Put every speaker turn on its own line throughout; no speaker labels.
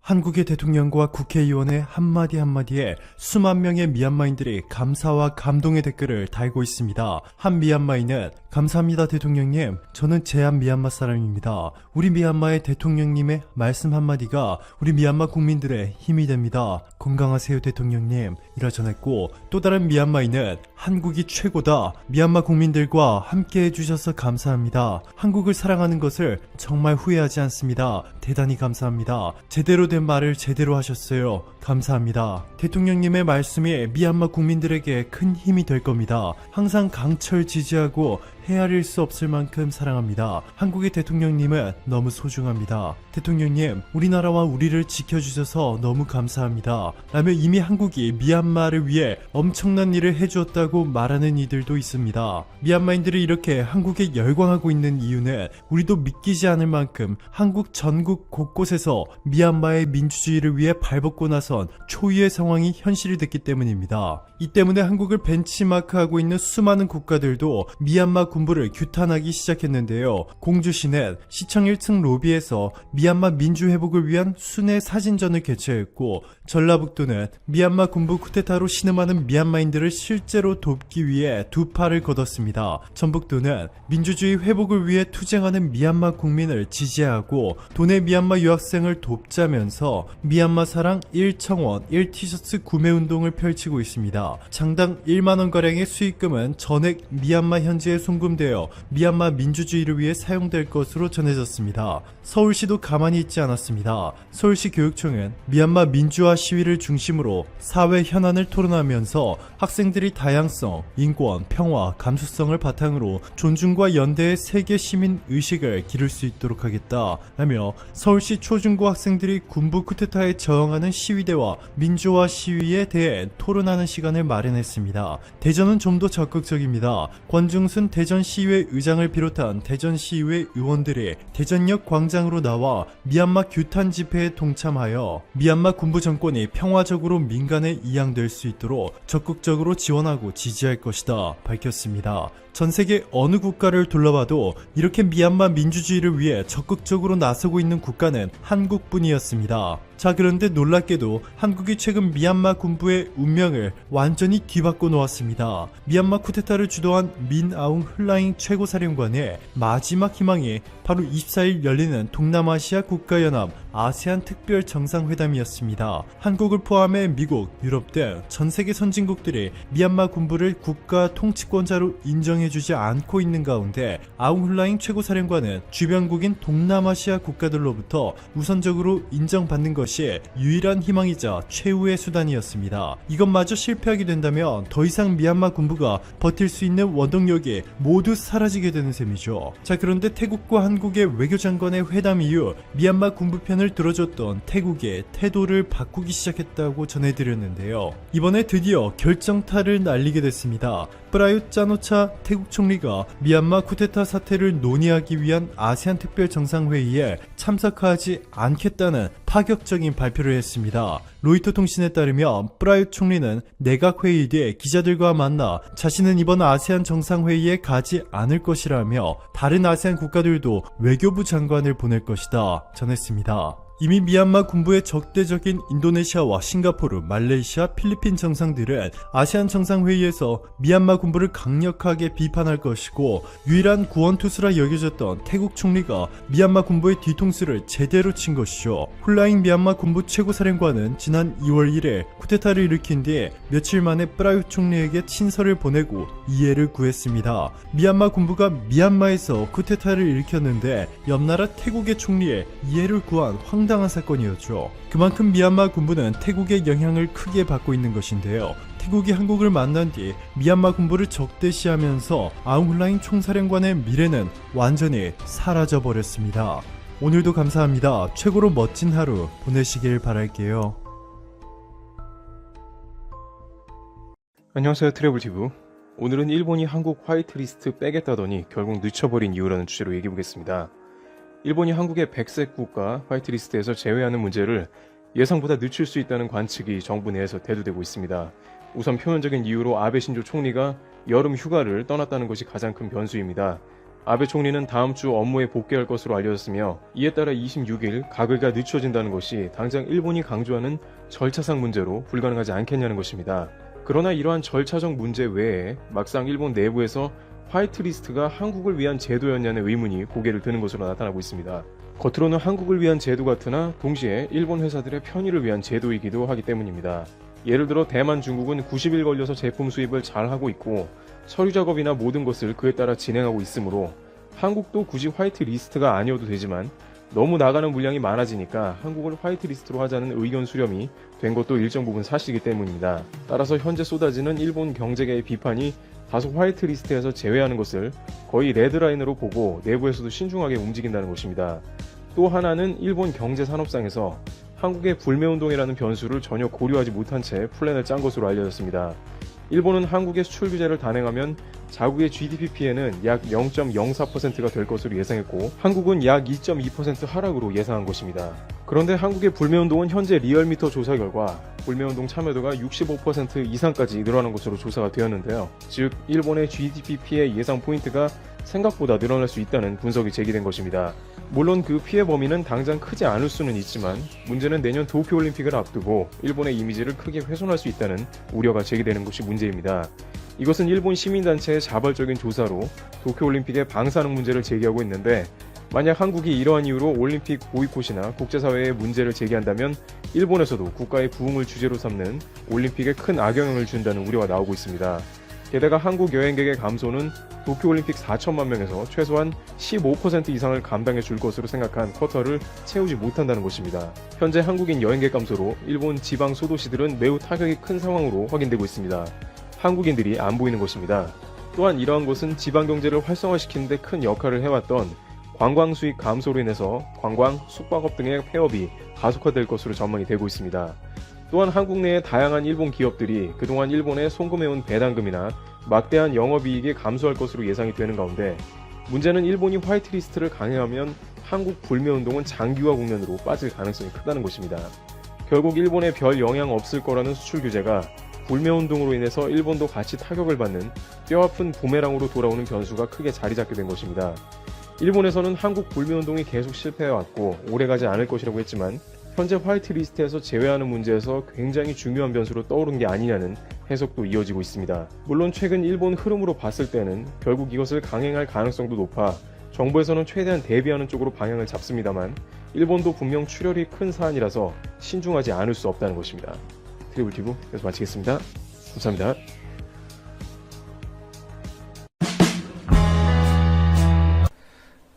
한국의 대통령과 국회의원의 한마디 한마디에 수만 명의 미얀마인들이 감사와 감동의 댓글을 달고 있습니다. 한 미얀마인은 감사합니다 대통령님, 저는 제한 미얀마 사람입니다. 우리 미얀마의 대통령님의 말씀 한마디가 우리 미얀마 국민들의 힘이 됩니다. 건강하세요 대통령님 이라 전했고, 또 다른 미얀마인은 한국이 최고다, 미얀마 국민들과 함께 해주셔서 감사합니다. 한국을 사랑하는 것을 정말 후회하지 않습니다. 대단히 감사합니다. 제대로 된 말을 제대로 하셨어요. 감사합니다. 대통령님의 말씀이 미얀마 국민들에게 큰 힘이 될 겁니다. 항상 강철 지지하고 헤아릴 수 없을 만큼 사랑합니다. 한국의 대통령님은 너무 소중합니다. 대통령님, 우리나라와 우리를 지켜주셔서 너무 감사합니다. 라며 이미 한국이 미얀마를 위해 엄청난 일을 해주었다고 말하는 이들도 있습니다. 미얀마인들이 이렇게 한국에 열광하고 있는 이유는 우리도 믿기지 않을 만큼 한국 전국 곳곳에서 미얀마의 민주주의를 위해 발벗고 나선 초유의 상황이 현실이 됐기 때문입니다. 이 때문에 한국을 벤치마크하고 있는 수많은 국가들도 미얀마 군부를 규탄하기 시작했는데요. 공주시는 시청 1층 로비에서 미얀마 민주회복을 위한 순회 사진전을 개최했고, 전라북도는 미얀마 군부 쿠데타로 신음하는 미얀마인들을 실제로 돕기 위해 두 팔을 걷었습니다. 전북도는 민주주의 회복을 위해 투쟁하는 미얀마 국민을 지지하고 도내 미얀마 유학생을 돕자면서 미얀마 사랑 1청원 1티셔츠 구매운동을 펼치고 있습니다. 장당 1만원가량의 수익금은 전액 미얀마 현지에 송금되어 미얀마 민주주의를 위해 사용될 것으로 전해졌습니다. 서울시도 가만히 있지 않았습니다. 서울시 교육청은 미얀마 민주화 시위를 중심으로 사회 현안을 토론하면서 학생들이 다양성, 인권, 평화, 감수성을 바탕으로 존중과 연대의 세계 시민 의식을 기를 수 있도록 하겠다 라며 서울시 초중고 학생들이 군부 쿠데타에 저항하는 시위대와 민주화 시위에 대해 토론하는 시간을 마련했습니다. 대전은 좀 더 적극적입니다. 권중순 대전시의회 의장을 비롯한 대전시의회 의원들이 대전역 광장으로 나와 미얀마 규탄 집회에 동참하여 미얀마 군부 정권이 평화적으로 민간에 이양될 수 있도록 적극적으로 지원하고 지지할 것이다 밝혔습니다. 전세계 어느 국가를 둘러봐도 이렇게 미얀마 민주주의를 위해 적극적으로 나서고 있는 국가는 한국뿐이었습니다. 자, 그런데 놀랍게도 한국이 최근 미얀마 군부의 운명을 완전히 뒤바꿔 놓았습니다. 미얀마 쿠데타를 주도한 민아웅 hlaing 최고사령관의 마지막 희망이 바로 24일 열리는 동남아시아 국가연합 아세안 특별 정상회담이었습니다. 한국을 포함해 미국, 유럽 등 전세계 선진국들이 미얀마 군부를 국가 통치권자로 인정해주지 않고 있는 가운데 아웅 hlaing 최고사령관은 주변국인 동남아시아 국가들로부터 우선적으로 인정받는 것이 유일한 희망이자 최후의 수단이었습니다. 이것마저 실패하게 된다면 더 이상 미얀마 군부가 버틸 수 있는 원동력이 모두 사라지게 되는 셈이죠. 자, 그런데 태국과 한국의 외교장관의 회담 이후 미얀마 군부 편을 들어줬던 태국의 태도를 바꾸기 시작했다고 전해드렸는데요. 이번에 드디어 결정타를 날리게 됐습니다. 프라윕 짜노차 태국 총리가 미얀마 쿠데타 사태를 논의하기 위한 아세안 특별 정상회의에 참석하지 않겠다는 파격적인 발표를 했습니다. 로이터 통신에 따르면 프라윕 총리는 내각 회의 뒤에 기자들과 만나 자신은 이번 아세안 정상회의에 가지 않을 것이라며 다른 아세안 국가들도 외교부 장관을 보낼 것이다 전했습니다. 이미 미얀마 군부의 적대적인 인도네시아와 싱가포르, 말레이시아, 필리핀 정상들은 아세안 정상회의에서 미얀마 군부를 강력하게 비판할 것이고, 유일한 구원투수라 여겨졌던 태국 총리가 미얀마 군부의 뒤통수를 제대로 친 것이죠. hlaing 미얀마 군부 최고사령관은 지난 2월 1일 쿠데타를 일으킨 뒤 며칠 만에 프라윕 총리에게 친서를 보내고 이해를 구했습니다. 미얀마 군부가 미얀마에서 쿠데타를 일으켰는데 옆나라 태국의 총리에 이해를 구한 황당한 사건이었죠. 그만큼 미얀마 군부는 태국의 영향을 크게 받고 있는 것인데요. 태국이 한국을 만난 뒤 미얀마 군부를 적대시하면서 아웅 hlaing 총사령관의 미래는 완전히 사라져버렸습니다. 오늘도 감사합니다. 최고로 멋진 하루 보내시길 바랄게요.
안녕하세요, 트래블티브. 오늘은 일본이 한국 화이트리스트 빼겠다더니 결국 늦춰버린 이유라는 주제로 얘기해보겠습니다. 일본이 한국의 백색 국가 화이트리스트에서 제외하는 문제를 예상보다 늦출 수 있다는 관측이 정부 내에서 대두되고 있습니다. 우선 표면적인 이유로 아베 신조 총리가 여름 휴가를 떠났다는 것이 가장 큰 변수입니다. 아베 총리는 다음 주 업무에 복귀할 것으로 알려졌으며 이에 따라 26일 가글가 늦춰진다는 것이 당장 일본이 강조하는 절차상 문제로 불가능하지 않겠냐는 것입니다. 그러나 이러한 절차적 문제 외에 막상 일본 내부에서 화이트리스트가 한국을 위한 제도였냐는 의문이 고개를 드는 것으로 나타나고 있습니다. 겉으로는 한국을 위한 제도 같으나 동시에 일본 회사들의 편의를 위한 제도이기도 하기 때문입니다. 예를 들어 대만, 중국은 90일 걸려서 제품 수입을 잘 하고 있고 서류 작업이나 모든 것을 그에 따라 진행하고 있으므로 한국도 굳이 화이트리스트가 아니어도 되지만 너무 나가는 물량이 많아지니까 한국을 화이트리스트로 하자는 의견 수렴이 된 것도 일정 부분 사실이기 때문입니다. 따라서 현재 쏟아지는 일본 경제계의 비판이 다소 화이트리스트에서 제외하는 것을 거의 레드라인으로 보고 내부에서도 신중하게 움직인다는 것입니다. 또 하나는 일본 경제산업상에서 한국의 불매운동이라는 변수를 전혀 고려하지 못한 채 플랜을 짠 것으로 알려졌습니다. 일본은 한국의 수출 규제를 단행하면 자국의 GDP 피해는 약 0.04%가 될 것으로 예상했고 한국은 약 2.2% 하락으로 예상한 것입니다. 그런데 한국의 불매운동은 현재 리얼미터 조사 결과 불매운동 참여도가 65% 이상까지 늘어난 것으로 조사가 되었는데요. 즉 일본의 GDP 피해 예상 포인트가 생각보다 늘어날 수 있다는 분석이 제기된 것입니다. 물론 그 피해 범위는 당장 크지 않을 수는 있지만 문제는 내년 도쿄올림픽을 앞두고 일본의 이미지를 크게 훼손할 수 있다는 우려가 제기되는 것이 문제입니다. 이것은 일본 시민단체의 자발적인 조사로 도쿄올림픽의 방사능 문제를 제기하고 있는데 만약 한국이 이러한 이유로 올림픽 보이콧이나 국제사회에 문제를 제기한다면 일본에서도 국가의 부흥을 주제로 삼는 올림픽에 큰 악영향을 준다는 우려가 나오고 있습니다. 게다가 한국 여행객의 감소는 도쿄올림픽 4천만 명에서 최소한 15% 이상을 감당해 줄 것으로 생각한 쿼터를 채우지 못한다는 것입니다. 현재 한국인 여행객 감소로 일본 지방 소도시들은 매우 타격이 큰 상황으로 확인되고 있습니다. 한국인들이 안 보이는 것입니다. 또한 이러한 것은 지방 경제를 활성화시키는 데 큰 역할을 해왔던 관광 수익 감소로 인해서 관광, 숙박업 등의 폐업이 가속화될 것으로 전망이 되고 있습니다. 또한 한국 내의 다양한 일본 기업들이 그동안 일본에 송금해온 배당금이나 막대한 영업이익이 감소할 것으로 예상이 되는 가운데 문제는 일본이 화이트리스트를 강행하면 한국 불매운동은 장기화 국면으로 빠질 가능성이 크다는 것입니다. 결국 일본에 별 영향 없을 거라는 수출 규제가 불매운동으로 인해서 일본도 같이 타격을 받는 뼈아픈 부메랑으로 돌아오는 변수가 크게 자리잡게 된 것입니다. 일본에서는 한국 불매운동이 계속 실패해왔고 오래가지 않을 것이라고 했지만 현재 화이트리스트에서 제외하는 문제에서 굉장히 중요한 변수로 떠오른 게 아니냐는 해석도 이어지고 있습니다. 물론 최근 일본 흐름으로 봤을 때는 결국 이것을 강행할 가능성도 높아 정부에서는 최대한 대비하는 쪽으로 방향을 잡습니다만 일본도 분명 출혈이 큰 사안이라서 신중하지 않을 수 없다는 것입니다. 트리블티브 여기서 마치겠습니다. 감사합니다.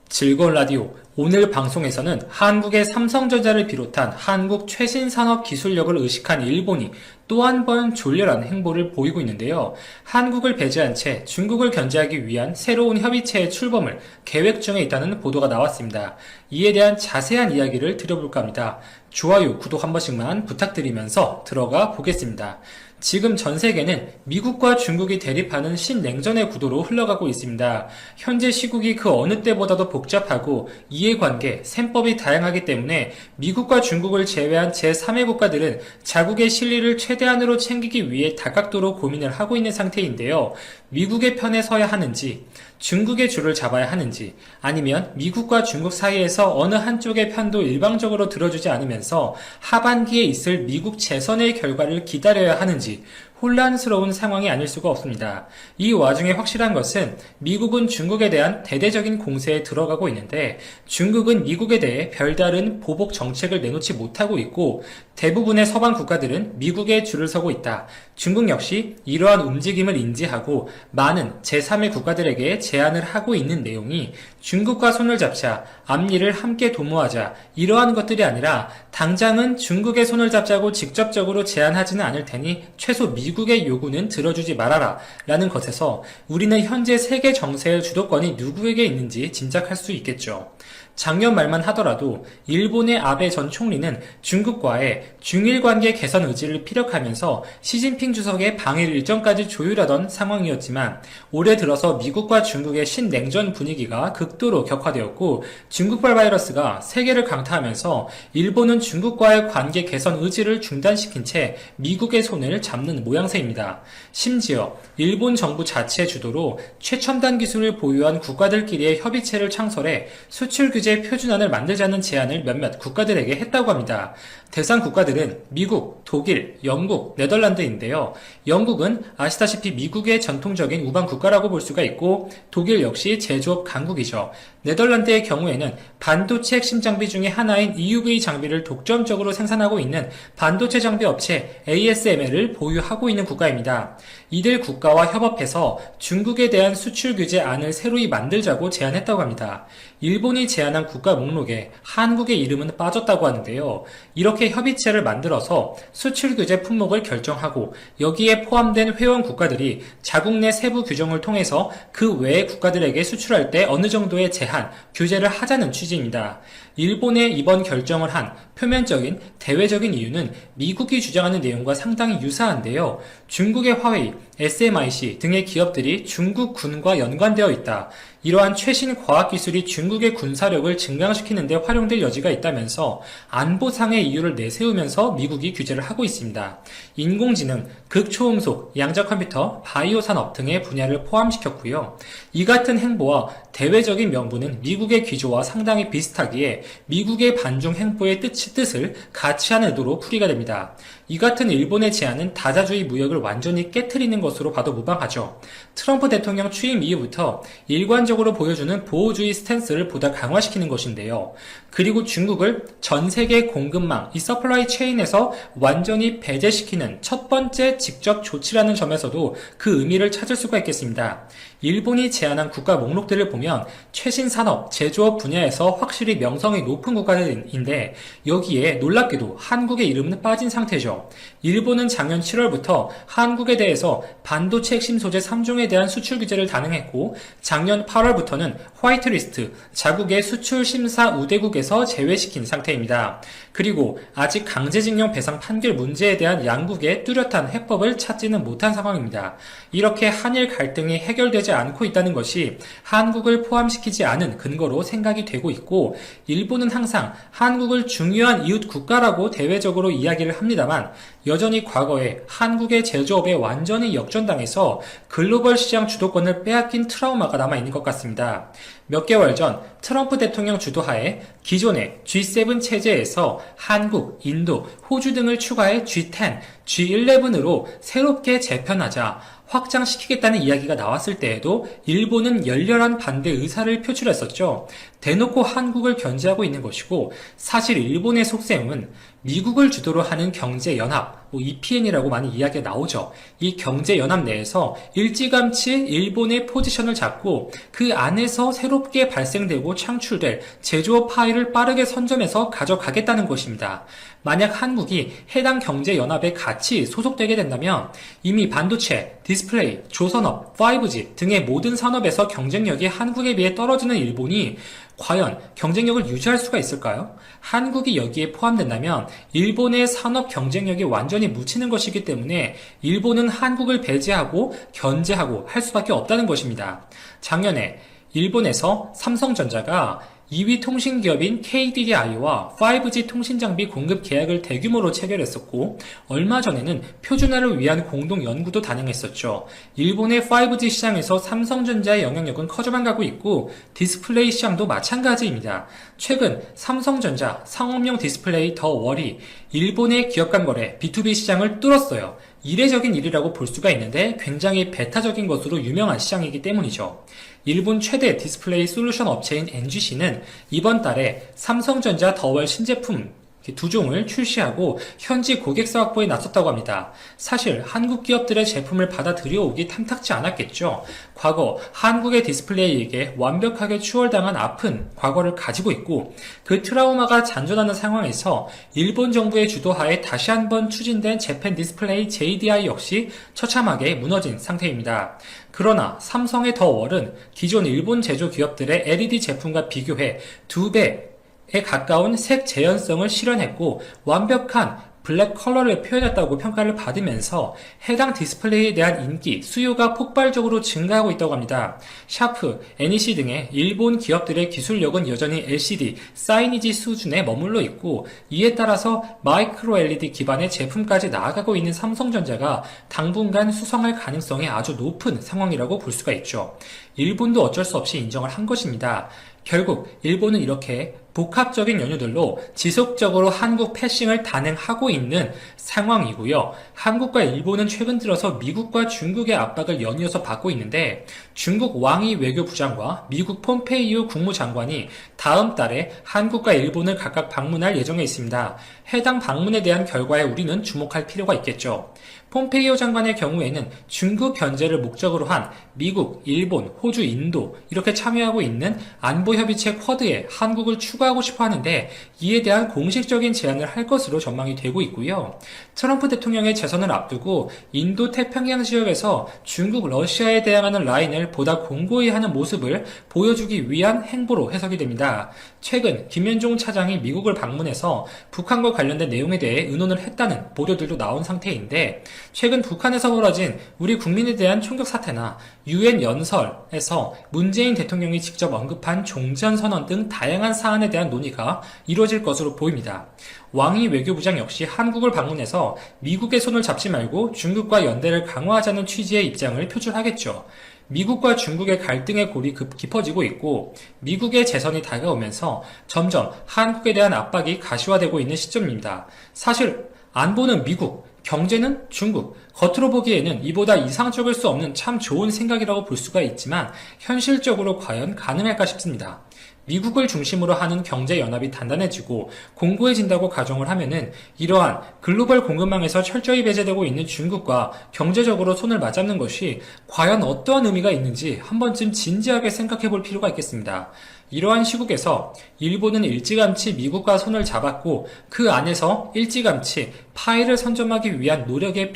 즐거운 라디오. 오늘 방송에서는 한국의 삼성전자를 비롯한 한국 최신 산업 기술력을 의식한 일본이 또 한 번 졸렬한 행보를 보이고 있는데요. 한국을 배제한 채 중국을 견제하기 위한 새로운 협의체의 출범을 계획 중에 있다는 보도가 나왔습니다. 이에 대한 자세한 이야기를 드려볼까 합니다. 좋아요, 구독 한 번씩만 부탁드리면서 들어가 보겠습니다. 지금 전 세계는 미국과 중국이 대립하는 신냉전의 구도로 흘러가고 있습니다. 현재 시국이 그 어느 때보다도 복잡하고 이해관계, 셈법이 다양하기 때문에 미국과 중국을 제외한 제3의 국가들은 자국의 실리를 최대한으로 챙기기 위해 다각도로 고민을 하고 있는 상태인데요. 미국의 편에 서야 하는지, 중국의 줄을 잡아야 하는지, 아니면 미국과 중국 사이에서 어느 한쪽의 편도 일방적으로 들어주지 않으면서 하반기에 있을 미국 재선의 결과를 기다려야 하는지 혼란스러운 상황이 아닐 수가 없습니다. 이 와중에 확실한 것은 미국은 중국에 대한 대대적인 공세에 들어가고 있는데 중국은 미국에 대해 별다른 보복 정책을 내놓지 못하고 있고 대부분의 서방 국가들은 미국에 줄을 서고 있다. 중국 역시 이러한 움직임을 인지하고 많은 제3의 국가들에게 제안을 하고 있는 내용이 중국과 손을 잡자, 앞일을 함께 도모하자 이러한 것들이 아니라 당장은 중국의 손을 잡자고 직접적으로 제안하지는 않을 테니 최소 미국의 요구는 들어주지 말아라 라는 것에서 우리는 현재 세계 정세의 주도권이 누구에게 있는지 짐작할 수 있겠죠. 작년 말만 하더라도 일본의 아베 전 총리는 중국과의 중일 관계 개선 의지를 피력하면서 시진핑 주석의 방일 일정까지 조율하던 상황이었지만 올해 들어서 미국과 중국의 신냉전 분위기가 극도로 격화되었고 중국발 바이러스가 세계를 강타하면서 일본은 중국과의 관계 개선 의지를 중단시킨 채 미국의 손을 잡는 모양새입니다. 심지어 일본 정부 자체 주도로 최첨단 기술을 보유한 국가들끼리의 협의체를 창설해 수출 규제 표준안을 만들자는 제안을 몇몇 국가들에게 했다고 합니다. 대상 국가들은 미국, 독일, 영국, 네덜란드인데요. 영국은 아시다시피 미국의 전통적인 우방 국가라고 볼 수가 있고 독일 역시 제조업 강국이죠. 네덜란드의 경우에는 반도체 핵심 장비 중에 하나인 EUV 장비를 독점적으로 생산하고 있는 반도체 장비 업체 ASML을 보유하고 있는 국가입니다. 이들 국가와 협업해서 중국에 대한 수출 규제안을 새로이 만들자고 제안했다고 합니다. 일본이 제안한 국가 목록에 한국의 이름은 빠졌다고 하는데요. 이렇게 협의체를 만들어서 수출 규제 품목을 결정하고 여기에 포함된 회원 국가들이 자국 내 세부 규정을 통해서 그 외의 국가들에게 수출할 때 어느 정도의 제한, 규제를 하자는 취지입니다. 일본의 이번 결정을 한 표면적인 대외적인 이유는 미국이 주장하는 내용과 상당히 유사한데요. 중국의 화웨이, SMIC 등의 기업들이 중국 군과 연관되어 있다. 이러한 최신 과학기술이 중국의 군사력을 증강시키는 데 활용될 여지가 있다면서 안보상의 이유를 내세우면서 미국이 규제를 하고 있습니다. 인공지능, 극초음속, 양자컴퓨터, 바이오 산업 등의 분야를 포함시켰고요. 이 같은 행보와 대외적인 명분은 미국의 기조와 상당히 비슷하기에 미국의 반중 행보의 뜻을 같이 한 의도로 풀이가 됩니다. 이 같은 일본의 제안은 다자주의 무역을 완전히 깨트리는 것으로 봐도 무방하죠. 트럼프 대통령 취임 이후부터 일관적으로 보여주는 보호주의 스탠스를 보다 강화시키는 것인데요. 그리고 중국을 전 세계 공급망, 이 서플라이 체인에서 완전히 배제시키는 첫 번째 직접 조치라는 점에서도 그 의미를 찾을 수가 있겠습니다. 일본이 제안한 국가 목록들을 보면 최신 산업, 제조업 분야에서 확실히 명성이 높은 국가들인데 여기에 놀랍게도 한국의 이름은 빠진 상태죠. 일본은 작년 7월부터 한국에 대해서 반도체 핵심 소재 3종에 대한 수출 규제를 단행했고 작년 8월부터는 화이트리스트, 자국의 수출 심사 우대국에서 제외시킨 상태입니다. 그리고 아직 강제징용 배상 판결 문제에 대한 양국의 뚜렷한 해법을 찾지는 못한 상황입니다. 이렇게 한일 갈등이 해결되지 않고 있다는 것이 한국을 포함시키지 않은 근거로 생각이 되고 있고 일본은 항상 한국을 중요한 이웃 국가라고 대외적으로 이야기를 합니다만 여전히 과거에 한국의 제조업에 완전히 역전당해서 글로벌 시장 주도권을 빼앗긴 트라우마가 남아있는 것 같습니다. 몇 개월 전 트럼프 대통령 주도하에 기존의 G7 체제에서 한국, 인도, 호주 등을 추가해 G10, G11으로 새롭게 재편하자 확장시키겠다는 이야기가 나왔을 때에도 일본은 열렬한 반대 의사를 표출했었죠. 대놓고 한국을 견제하고 있는 것이고 사실 일본의 속셈은 미국을 주도로 하는 경제연합, EPN이라고 많이 이야기가 나오죠. 이 경제연합 내에서 일찌감치 일본의 포지션을 잡고 그 안에서 새롭게 발생되고 창출될 제조업 파일을 빠르게 선점해서 가져가겠다는 것입니다. 만약 한국이 해당 경제연합에 같이 소속되게 된다면 이미 반도체, 디스플레이, 조선업, 5G 등의 모든 산업에서 경쟁력이 한국에 비해 떨어지는 일본이 과연 경쟁력을 유지할 수가 있을까요? 한국이 여기에 포함된다면 일본의 산업 경쟁력이 완전히 묻히는 것이기 때문에 일본은 한국을 배제하고 견제하고 할 수밖에 없다는 것입니다. 작년에 일본에서 삼성전자가 2위 통신기업인 KDDI와 5G 통신장비 공급 계약을 대규모로 체결했었고 얼마 전에는 표준화를 위한 공동 연구도 단행했었죠. 일본의 5G 시장에서 삼성전자의 영향력은 커져만 가고 있고 디스플레이 시장도 마찬가지입니다. 최근 삼성전자 상업용 디스플레이 더 월이 일본의 기업 간 거래 B2B 시장을 뚫었어요. 이례적인 일이라고 볼 수가 있는데 굉장히 배타적인 것으로 유명한 시장이기 때문이죠. 일본 최대 디스플레이 솔루션 업체인 NGC는 이번 달에 삼성전자 더월 신제품 두 종을 출시하고 현지 고객사 확보에 나섰다고 합니다. 사실 한국 기업들의 제품을 받아들여오기 탐탁지 않았겠죠. 과거 한국의 디스플레이에게 완벽하게 추월당한 아픈 과거를 가지고 있고 그 트라우마가 잔존하는 상황에서 일본 정부의 주도하에 다시 한번 추진된 재팬 디스플레이 JDI 역시 처참하게 무너진 상태입니다. 그러나 삼성의 더 월은 기존 일본 제조 기업들의 LED 제품과 비교해 2배에 가까운 색 재현성을 실현했고 완벽한 블랙 컬러를 표현했다고 평가를 받으면서 해당 디스플레이에 대한 인기, 수요가 폭발적으로 증가하고 있다고 합니다. 샤프, NEC 등의 일본 기업들의 기술력은 여전히 LCD, 사이니지 수준에 머물러 있고 이에 따라서 마이크로 LED 기반의 제품까지 나아가고 있는 삼성전자가 당분간 수성할 가능성이 아주 높은 상황이라고 볼 수가 있죠. 일본도 어쩔 수 없이 인정을 한 것입니다. 결국 일본은 이렇게 복합적인 연유들로 지속적으로 한국 패싱을 단행하고 있는 상황이고요. 한국과 일본은 최근 들어서 미국과 중국의 압박을 연이어서 받고 있는데 중국 왕이 외교부장과 미국 폼페이오 국무장관이 다음 달에 한국과 일본을 각각 방문할 예정에 있습니다. 해당 방문에 대한 결과에 우리는 주목할 필요가 있겠죠. 폼페이오 장관의 경우에는 중국 견제를 목적으로 한 미국, 일본, 호주, 인도 이렇게 참여하고 있는 안보협의체 쿼드에 한국을 추가하고 싶어 하는데 이에 대한 공식적인 제안을 할 것으로 전망이 되고 있고요. 트럼프 대통령의 재선을 앞두고 인도 태평양 지역에서 중국, 러시아에 대항하는 라인을 보다 공고히 하는 모습을 보여주기 위한 행보로 해석이 됩니다. 최근 김현종 차장이 미국을 방문해서 북한과 관련된 내용에 대해 의논을 했다는 보도들도 나온 상태인데 최근 북한에서 벌어진 우리 국민에 대한 총격 사태나 UN 연설에서 문재인 대통령이 직접 언급한 종전선언 등 다양한 사안에 대한 논의가 이루어질 것으로 보입니다. 왕이 외교부장 역시 한국을 방문해서 미국의 손을 잡지 말고 중국과 연대를 강화하자는 취지의 입장을 표출하겠죠. 미국과 중국의 갈등의 골이 깊어지고 있고 미국의 재선이 다가오면서 점점 한국에 대한 압박이 가시화되고 있는 시점입니다. 사실 안보는 미국, 경제는 중국, 겉으로 보기에는 이보다 이상적일 수 없는 참 좋은 생각이라고 볼 수가 있지만 현실적으로 과연 가능할까 싶습니다. 미국을 중심으로 하는 경제연합이 단단해지고 공고해진다고 가정을 하면은 이러한 글로벌 공급망에서 철저히 배제되고 있는 중국과 경제적으로 손을 맞잡는 것이 과연 어떠한 의미가 있는지 한 번쯤 진지하게 생각해 볼 필요가 있겠습니다. 이러한 시국에서 일본은 일찌감치 미국과 손을 잡았고 그 안에서 일찌감치 파일을 선점하기 위한 노력에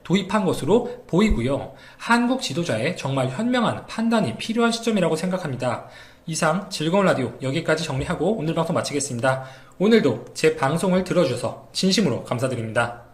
도입한 것으로 보이고요. 한국 지도자의 정말 현명한 판단이 필요한 시점이라고 생각합니다. 이상 즐거운 라디오 여기까지 정리하고 오늘 방송 마치겠습니다. 오늘도 제 방송을 들어주셔서 진심으로 감사드립니다.